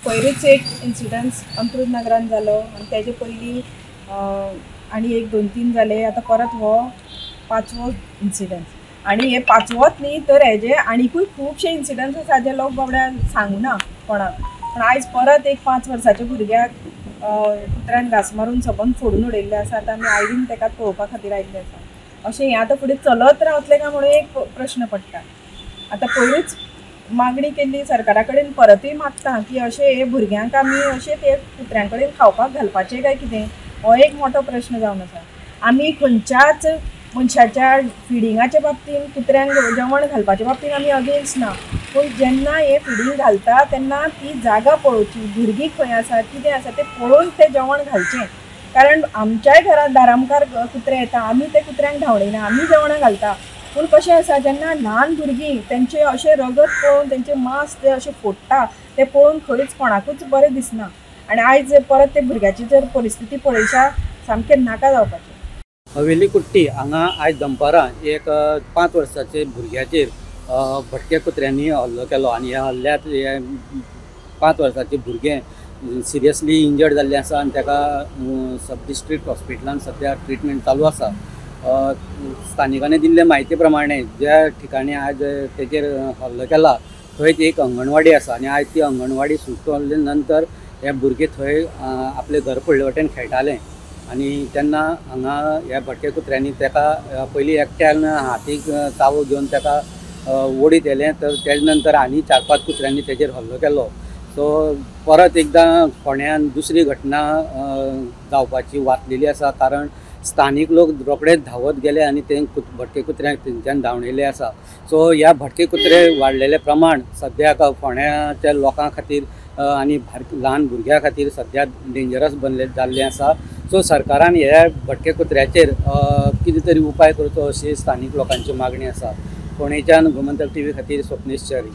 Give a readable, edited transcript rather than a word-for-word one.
पयलींच एक इन्सिडन्स अंत्रूज नगरान जालो आनी तेजे पयलीं आनी एक 2-3 जाले. आतां परत हो 5वो इन्सिडन्स आनी हे 5वोच न्ही तर हेजे आनीकूय खुबशे इन्सिडन्स आसा जे लोक बाबड्या सांगना कोणाक. पण आयज परत एक 5 वर्साच्या भुरग्याक कुत्र्यान घास मारून सबंद फोडून उडयल्ले आसा. आतां आमी आयलीन ताका पळोवपा खातीर आयिल्ले आसा. अशें हें आतां फुडें चलत रावतलें काय म्हणून एक प्रश्न पडटा. आतां पयलींच मागणी केल्ली सरकारा कडेन, परतूय मागता की अशें हे भुरग्यांक आमी अशें ते कुत्र्यां कडेन खावपाक घालपाचें काय कितें, हो एक मोठो प्रश्न जावन आसा. आमी खंयच्याच मनशाच्या फिडिंगाच्या बाबतीन कुत्र्यांक जेवण घालपाच्या बाबतीन आमी अगेन्स्ट ना. पूण जेन्ना हे फिडींग घालता तेन्ना ती जागा पळोवची, भुरगीं खंय आसा कितें आसा तें पळोवन तें जेवण घालचें. कारण आमच्याय घरांत दारामुखार कुत्रे येता, आमी ते कुत्र्यांक धांवडयना, आमी जेवणां घालता. पूण कशें आसा जेन्ना ल्हान भुरगीं तेंचे अशें रगत पळोवन तेंचें मांस ते अशें फोडटा तें पळोवन खरीच कोणाकूच बरें दिसना. आनी आयज परत ते भुरग्याची जर परिस्थिती पळयशा सामकें नाका जावपाचें. हवेली कुट्टी हांगा आयज दनपारां एक 5 वर्साचे भुरग्याचेर भटके कुत्र्यांनी हल्लो केलो आनी ह्या हल्ल्यांत हे 5 वर्साचें भुरगें सिरियसली इंजर्ड जाल्लें आसा आनी ताका सब डिस्ट्रिक्ट हॉस्पिटलांत सद्या ट्रिटमेंट चालू आसा. स्थानिकांनी दिल्ले म्हायती प्रमाणे ज्या ठिकाणी आज तेजेर हल्लो केला थंय एक अंगणवाडी आसा आनी आयज ती अंगणवाडी सुटले नंतर हे भुरगे थंय आपले घर पडले वटेन खेळटाले आनी तेन्ना हांगा ह्या भटके कुत्र्यांनी ताका पयलीं एकट्यान हातीक चावो घेवन ताका ओडीत येलें, तर तेजे नंतर आनी 4-5 कुत्र्यांनी तेजेर हल्लो केलो. सो परत एकदां फोंड्यान दुसरी घटना जावपाची वाचलेली आसा. कारण स्थानीक लोक रोखडेच धांवत गेले आनी ते भटके कुत्र्यांक तेंच्यान धांवडयले आसा. सो ह्या भटके कुत्रे वाडलेले प्रमाण सद्याक फोंड्याच्या लोकां खातीर आनी ल्हान भुरग्यां खातीर सद्या डेंजरस जाल्लें आसा. सो सरकारान ह्या भटके कुत्र्याचेर कितें तरी उपाय करचो अशी स्थानीक लोकांची मागणी आसा. फोंडेच्यान गोमंतक TV खातीर स्वप्नीश च्यारी.